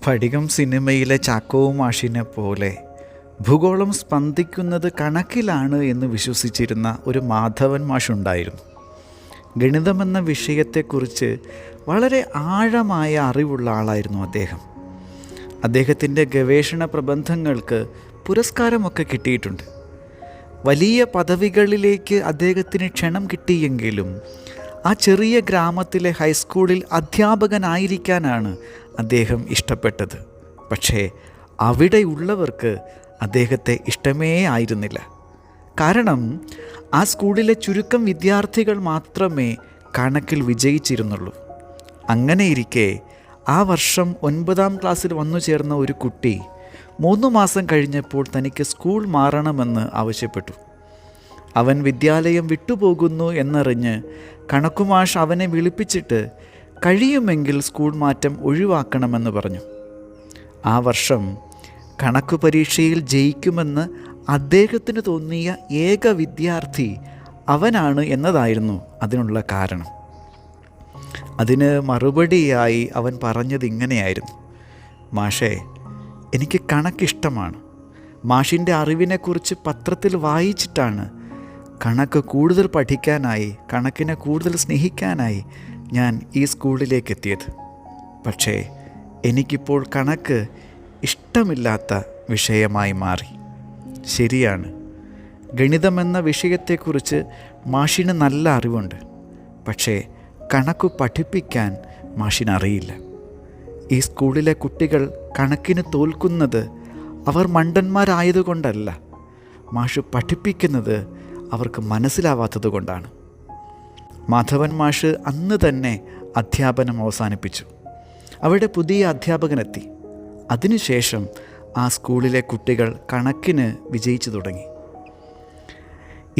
സ്ഫടികം സിനിമയിലെ ചാക്കോവും മാഷിനെ പോലെ ഭൂഗോളം സ്പന്ദിക്കുന്നത് കണക്കിലാണ് എന്ന് വിശ്വസിച്ചിരുന്ന ഒരു മാധവൻ മാഷുണ്ടായിരുന്നു. ഗണിതമെന്ന വിഷയത്തെക്കുറിച്ച് വളരെ ആഴമായ അറിവുള്ള ആളായിരുന്നു അദ്ദേഹം. അദ്ദേഹത്തിൻ്റെ ഗവേഷണ പ്രബന്ധങ്ങൾക്ക് പുരസ്കാരമൊക്കെ കിട്ടിയിട്ടുണ്ട്. വലിയ പദവികളിലേക്ക് അദ്ദേഹത്തിന് ക്ഷണം കിട്ടിയെങ്കിലും ആ ചെറിയ ഗ്രാമത്തിലെ ഹൈസ്കൂളിൽ അധ്യാപകനായിരിക്കാനാണ് അദ്ദേഹം ഇഷ്ടപ്പെട്ടത്. പക്ഷേ അവിടെയുള്ളവർക്ക് അദ്ദേഹത്തെ ഇഷ്ടമേ ആയിരുന്നില്ല. കാരണം ആ സ്കൂളിലെ ചുരുക്കം വിദ്യാർത്ഥികൾ മാത്രമേ കണക്കിൽ വിജയിച്ചിരുന്നുള്ളൂ. അങ്ങനെയിരിക്കെ ആ വർഷം 9ാം ക്ലാസ്സിൽ വന്നു ചേർന്ന ഒരു കുട്ടി 3 മാസം കഴിഞ്ഞപ്പോൾ തനിക്ക് സ്കൂൾ മാറണമെന്ന് ആവശ്യപ്പെട്ടു. അവൻ വിദ്യാലയം വിട്ടുപോകുന്നു എന്നറിഞ്ഞ് കണക്കുമാഷ് അവനെ വിളിപ്പിച്ചിട്ട് കഴിയുമെങ്കിൽ സ്കൂൾ മാറ്റം ഒഴിവാക്കണമെന്ന് പറഞ്ഞു. ആ വർഷം കണക്ക് പരീക്ഷയിൽ ജയിക്കുമെന്ന് അദ്ദേഹത്തിന് തോന്നിയ ഏക വിദ്യാർത്ഥി അവനാണ് എന്നതായിരുന്നു അതിനുള്ള കാരണം. അതിന് മറുപടിയായി അവൻ പറഞ്ഞത് ഇങ്ങനെയായിരുന്നു: മാഷേ, എനിക്ക് കണക്കിഷ്ടമാണ്. മാഷിൻ്റെ അറിവിനെക്കുറിച്ച് പത്രത്തിൽ വായിച്ചിട്ടാണ് കണക്ക് കൂടുതൽ പഠിക്കാനായി, കണക്കിനെ കൂടുതൽ സ്നേഹിക്കാനായി ഞാൻ ഈ സ്കൂളിലേക്ക് എത്തിയത്. പക്ഷേ എനിക്കിപ്പോൾ കണക്ക് ഇഷ്ടമില്ലാത്ത വിഷയമായി മാറി. ശരിയാണ്, ഗണിതമെന്ന വിഷയത്തെക്കുറിച്ച് മാഷിന് നല്ല അറിവുണ്ട്. പക്ഷേ കണക്ക് പഠിപ്പിക്കാൻ മാഷിനറിയില്ല. ഈ സ്കൂളിലെ കുട്ടികൾ കണക്കിന് തോൽക്കുന്നത് അവർ മണ്ടന്മാരായതുകൊണ്ടല്ല, മാഷ് പഠിപ്പിക്കുന്നത് അവർക്ക് മനസ്സിലാവാത്തത് കൊണ്ടാണ്. മാധവൻ മാഷ് അന്ന് തന്നെ അധ്യാപനം അവസാനിപ്പിച്ചു. അവിടെ പുതിയ അധ്യാപകനെത്തി. അതിനുശേഷം ആ സ്കൂളിലെ കുട്ടികൾ കണക്കിന് വിജയിച്ചു തുടങ്ങി.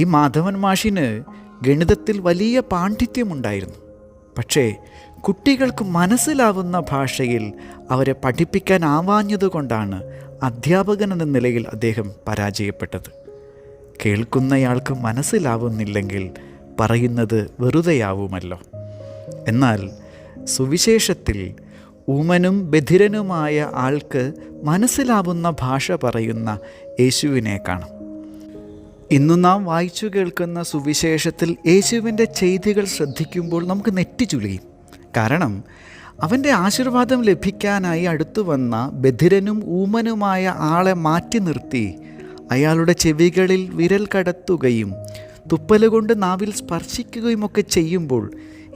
ഈ മാധവൻ മാഷിന് ഗണിതത്തിൽ വലിയ പാണ്ഡിത്യമുണ്ടായിരുന്നു. പക്ഷേ കുട്ടികൾക്ക് മനസ്സിലാവുന്ന ഭാഷയിൽ അവരെ പഠിപ്പിക്കാനാവാഞ്ഞതുകൊണ്ടാണ് അധ്യാപകൻ എന്ന നിലയിൽ അദ്ദേഹം പരാജയപ്പെട്ടത്. കേൾക്കുന്നയാൾക്ക് മനസ്സിലാവുന്നില്ലെങ്കിൽ പറയുന്നത് വെറുതെയാവുമല്ലോ. എന്നാൽ സുവിശേഷത്തിൽ ഊമനും ബധിരനുമായ ആൾക്ക് മനസ്സിലാവുന്ന ഭാഷ പറയുന്ന യേശുവിനെ കാണാം. ഇന്നു നാം വായിച്ചു കേൾക്കുന്ന സുവിശേഷത്തിൽ യേശുവിൻ്റെ ചെയ്തികൾ ശ്രദ്ധിക്കുമ്പോൾ നമുക്ക് നെറ്റിച്ചുളിയും. കാരണം അവൻ്റെ ആശീർവാദം ലഭിക്കാനായി അടുത്തു വന്ന ബധിരനും ഊമനുമായ ആളെ മാറ്റി നിർത്തി അയാളുടെ ചെവികളിൽ വിരൽ കടത്തുകയും തുപ്പലുകൊണ്ട് നാവിൽ സ്പർശിക്കുകയുമൊക്കെ ചെയ്യുമ്പോൾ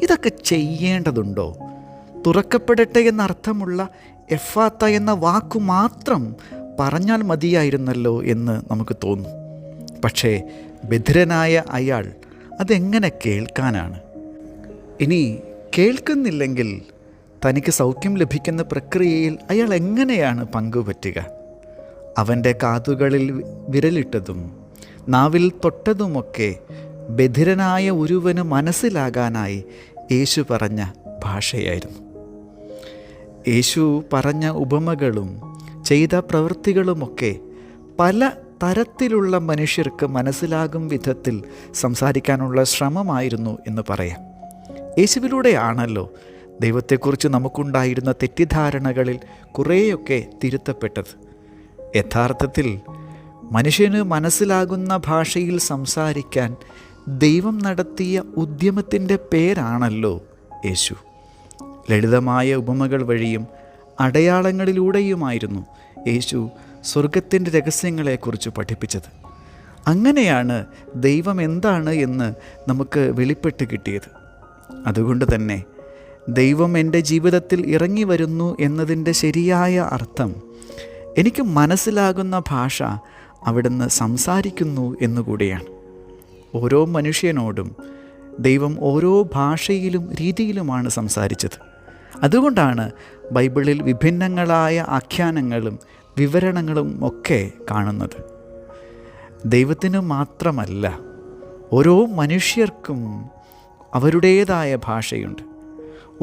ഇതൊക്കെ ചെയ്യേണ്ടതുണ്ടോ? തുറക്കപ്പെടട്ടെ എന്നർത്ഥമുള്ള എഫാത്ത എന്ന വാക്കു മാത്രം പറഞ്ഞാൽ മതിയായിരുന്നല്ലോ എന്ന് നമുക്ക് തോന്നും. പക്ഷേ ബധിരനായ അയാൾ അതെങ്ങനെ കേൾക്കാനാണ്? ഇനി കേൾക്കുന്നില്ലെങ്കിൽ തനിക്ക് സൗഖ്യം ലഭിക്കുന്ന പ്രക്രിയയിൽ അയാൾ എങ്ങനെയാണ് പങ്കുപറ്റുക? അവൻ്റെ കാതുകളിൽ വിരലിട്ടതും നാവിൽ തൊട്ടതുമൊക്കെ ബധിരനായ ഒരുവന് മനസ്സിലാകാനായി യേശു പറഞ്ഞ ഭാഷയായിരുന്നു. യേശു പറഞ്ഞ ഉപമകളും ചെയ്ത പ്രവൃത്തികളുമൊക്കെ പല തരത്തിലുള്ള മനുഷ്യർക്ക് മനസ്സിലാകും വിധത്തിൽ സംസാരിക്കാനുള്ള ശ്രമമായിരുന്നു എന്ന് പറയാം. യേശുവിലൂടെയാണല്ലോ ദൈവത്തെക്കുറിച്ച് നമുക്കുണ്ടായിരുന്ന തെറ്റിദ്ധാരണകളിൽ കുറേയൊക്കെ തിരുത്തപ്പെട്ടത്. യഥാർത്ഥത്തിൽ മനുഷ്യന് മനസ്സിലാകുന്ന ഭാഷയിൽ സംസാരിക്കാൻ ദൈവം നടത്തിയ ഉദ്യമത്തിൻ്റെ പേരാണല്ലോ യേശു. ലളിതമായ ഉപമകൾ വഴിയും അടയാളങ്ങളിലൂടെയുമായിരുന്നു യേശു സ്വർഗത്തിൻ്റെ രഹസ്യങ്ങളെക്കുറിച്ച് പഠിപ്പിച്ചത്. അങ്ങനെയാണ് ദൈവം എന്താണ് എന്ന് നമുക്ക് വെളിപ്പെട്ട് കിട്ടിയത്. അതുകൊണ്ട് തന്നെ ദൈവം എൻ്റെ ജീവിതത്തിൽ ഇറങ്ങി വരുന്നു എന്നതിൻ്റെ ശരിയായ അർത്ഥം എനിക്ക് മനസ്സിലാകുന്ന ഭാഷ അവിടുന്ന് സംസാരിക്കുന്നു എന്നുകൂടിയാണ്. ഓരോ മനുഷ്യനോടും ദൈവം ഓരോ ഭാഷയിലും രീതിയിലുമാണ് സംസാരിച്ചത്. അതുകൊണ്ടാണ് ബൈബിളിൽ വിഭിന്നങ്ങളായ ആഖ്യാനങ്ങളും വിവരണങ്ങളും ഒക്കെ കാണുന്നത്. ദൈവത്തിന് മാത്രമല്ല, ഓരോ മനുഷ്യർക്കും അവരുടേതായ ഭാഷയുണ്ട്.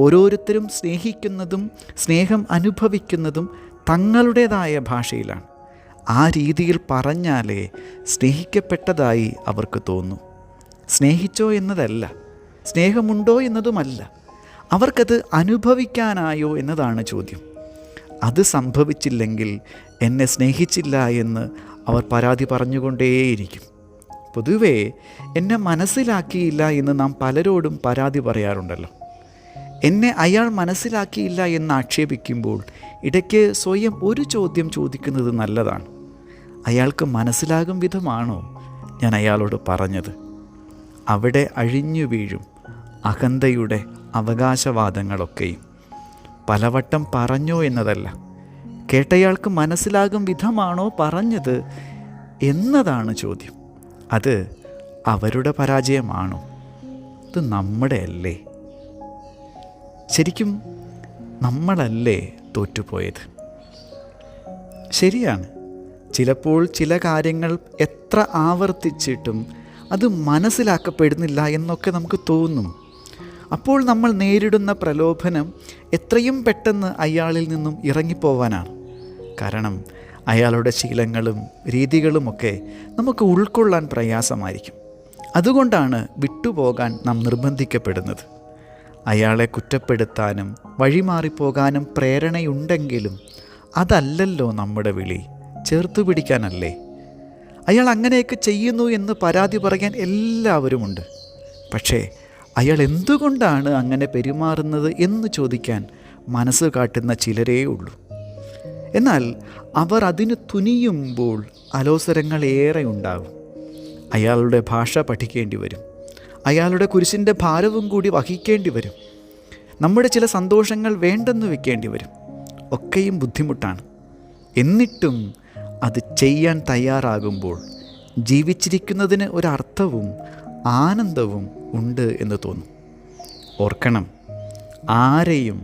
ഓരോരുത്തരും സ്നേഹിക്കുന്നതും സ്നേഹം അനുഭവിക്കുന്നതും തങ്ങളുടേതായ ഭാഷയിലാണ്. ആ രീതിയിൽ പറഞ്ഞാലേ സ്നേഹിക്കപ്പെട്ടതായി അവർക്ക് തോന്നൂ. സ്നേഹിച്ചോ എന്നതല്ല, സ്നേഹമുണ്ടോ എന്നതുമല്ല, അവർക്കത് അനുഭവിക്കാനായോ എന്നതാണ് ചോദ്യം. അത് സംഭവിച്ചില്ലെങ്കിൽ എന്നെ സ്നേഹിച്ചില്ല എന്ന് അവർ പരാതി പറഞ്ഞുകൊണ്ടേയിരിക്കും. പൊതുവേ എന്നെ മനസ്സിലാക്കിയില്ല എന്ന് നാം പലരോടും പരാതി പറയാറുണ്ടല്ലോ. എന്നെ അയാൾ മനസ്സിലാക്കിയില്ല എന്ന് ആക്ഷേപിക്കുമ്പോൾ ഇടയ്ക്ക് സ്വയം ഒരു ചോദ്യം ചോദിക്കുന്നത് നല്ലതാണ്. അയാൾക്ക് മനസ്സിലാകും വിധമാണോ ഞാൻ അയാളോട് പറഞ്ഞത്? അവിടെ അഴിഞ്ഞു വീഴും അഹന്തയുടെ അവകാശവാദങ്ങളൊക്കെയും. പലവട്ടം പറഞ്ഞോ എന്നതല്ല, കേട്ടയാൾക്ക് മനസ്സിലാകും വിധമാണോ പറഞ്ഞത് എന്നതാണ് ചോദ്യം. അത് അവരുടെ പരാജയമാണോ? ഇത് നമ്മുടെ അല്ലേ? ശരിക്കും നമ്മളല്ലേ തോറ്റുപോയത്? ശരിയാണ്, ചിലപ്പോൾ ചില കാര്യങ്ങൾ എത്ര ആവർത്തിച്ചിട്ടും അത് മനസ്സിലാക്കപ്പെടുന്നില്ല എന്നൊക്കെ നമുക്ക് തോന്നും. അപ്പോൾ നമ്മൾ നേരിടുന്ന പ്രലോഭനം എത്രയും പെട്ടെന്ന് അയാളിൽ നിന്നും ഇറങ്ങിപ്പോവാനാണ്. കാരണം അയാളുടെ ശീലങ്ങളും രീതികളുമൊക്കെ നമുക്ക് ഉൾക്കൊള്ളാൻ പ്രയാസമായിരിക്കും. അതുകൊണ്ടാണ് വിട്ടുപോകാൻ നാം നിർബന്ധിക്കപ്പെടുന്നത്. അയാളെ കുറ്റപ്പെടുത്താനും വഴിമാറിപ്പോകാനും പ്രേരണയുണ്ടെങ്കിലും അതല്ലല്ലോ നമ്മുടെ വിളി, ചേർത്തു പിടിക്കാനല്ലേ. അയാൾ അങ്ങനെയൊക്കെ ചെയ്യുന്നു എന്ന് പരാതി പറയാൻ എല്ലാവരുമുണ്ട്. പക്ഷേ അയാൾ എന്തുകൊണ്ടാണ് അങ്ങനെ പെരുമാറുന്നത് എന്ന് ചോദിക്കാൻ മനസ്സ് കാട്ടുന്ന ചിലരേ ഉള്ളൂ. എന്നാൽ അവർ അതിന് തുനിയുമ്പോൾ അലോസരങ്ങൾ ഏറെ ഉണ്ടാകും. അയാളുടെ ഭാഷ പഠിക്കേണ്ടി വരും, അയാളുടെ കുരിശിൻ്റെ ഭാരവും കൂടി വഹിക്കേണ്ടി വരും, നമ്മുടെ ചില സന്തോഷങ്ങൾ വേണ്ടെന്ന് വെക്കേണ്ടി വരും. ഒക്കെയും ബുദ്ധിമുട്ടാണ്. എന്നിട്ടും അത് ചെയ്യാൻ തയ്യാറാകുമ്പോൾ ജീവിച്ചിരിക്കുന്നതിന് ഒരർത്ഥവും ആനന്ദവും ഉണ്ട് എന്ന് തോന്നും. ഓർക്കണം, ആരെയും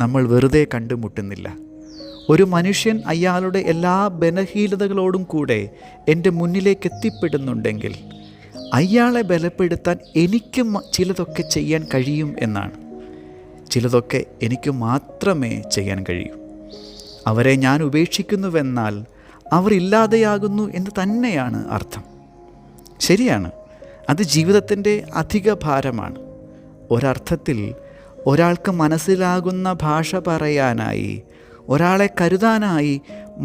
നമ്മൾ വെറുതെ കണ്ടുമുട്ടുന്നില്ല. ഒരു മനുഷ്യൻ അയാളുടെ എല്ലാ ബലഹീനതകളോടും കൂടെ എൻ്റെ മുന്നിലേക്ക് എത്തിപ്പെടുന്നുണ്ടെങ്കിൽ അയാളെ ബലപ്പെടുത്താൻ എനിക്ക് ചിലതൊക്കെ ചെയ്യാൻ കഴിയും എന്നാണ്. ചിലതൊക്കെ എനിക്ക് മാത്രമേ ചെയ്യാൻ കഴിയൂ. അവരെ ഞാൻ ഉപേക്ഷിക്കുന്നുവെന്നാൽ അവർ ഇല്ലാതെയാകുന്നു എന്ന് തന്നെയാണ് അർത്ഥം. ശരിയാണ്, അത് ജീവിതത്തിൻ്റെ അധിക ഭാരമാണ്. ഒരർത്ഥത്തിൽ ഒരാൾക്ക് മനസ്സിലാകുന്ന ഭാഷ പറയാനായി, ഒരാളെ കരുതാനായി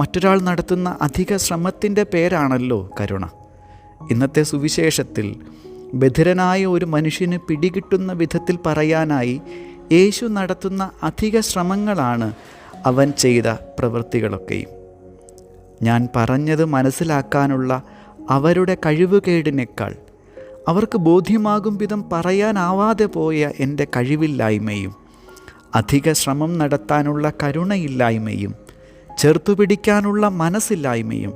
മറ്റൊരാൾ നടത്തുന്ന അധിക ശ്രമത്തിൻ്റെ പേരാണല്ലോ കരുണ. ഇന്നത്തെ സുവിശേഷത്തിൽ ബധിരനായ ഒരു മനുഷ്യന് പിടികിട്ടുന്ന വിധത്തിൽ പറയാനായി യേശു നടത്തുന്ന അധിക ശ്രമങ്ങളാണ് അവൻ ചെയ്ത പ്രവൃത്തികളൊക്കെയും. ഞാൻ പറഞ്ഞത് മനസ്സിലാക്കാനുള്ള അവരുടെ കഴിവുകേടിനേക്കാൾ അവർക്ക് ബോധ്യമാകും വിധം പറയാനാവാതെ പോയ എൻ്റെ കഴിവില്ലായ്മയും അധിക ശ്രമം നടത്താനുള്ള കരുണയില്ലായ്മയും ചേർത്തുപിടിക്കാനുള്ള മനസ്സില്ലായ്മയും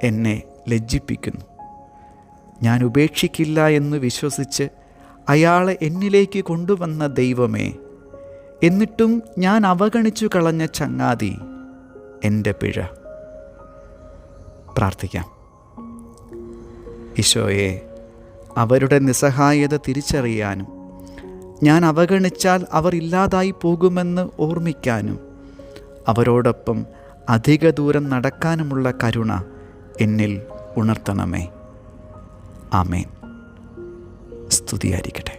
എന്നെ ലജ്ജിപ്പിക്കുന്നു. ഞാൻ ഉപേക്ഷിക്കില്ല എന്ന് വിശ്വസിച്ച് അയാളെ എന്നിലേക്ക് കൊണ്ടുവന്ന ദൈവമേ, എന്നിട്ടും ഞാൻ അവഗണിച്ചു കളഞ്ഞ ചങ്ങാതി എൻ്റെ പിഴ. പ്രാർത്ഥിക്കാം. ഈശോയെ, അവരുടെ നിസ്സഹായത തിരിച്ചറിയാനും ഞാൻ അവഗണിച്ചാൽ അവർ ഇല്ലാതായി പോകുമെന്ന് ഓർമ്മിക്കാനും അവരോടൊപ്പം അധിക ദൂരം നടക്കാനുമുള്ള കരുണ എന്നിൽ ഉണർത്തണമേ. ആമേൻ. സ്തുതിയായിരിക്കട്ടെ.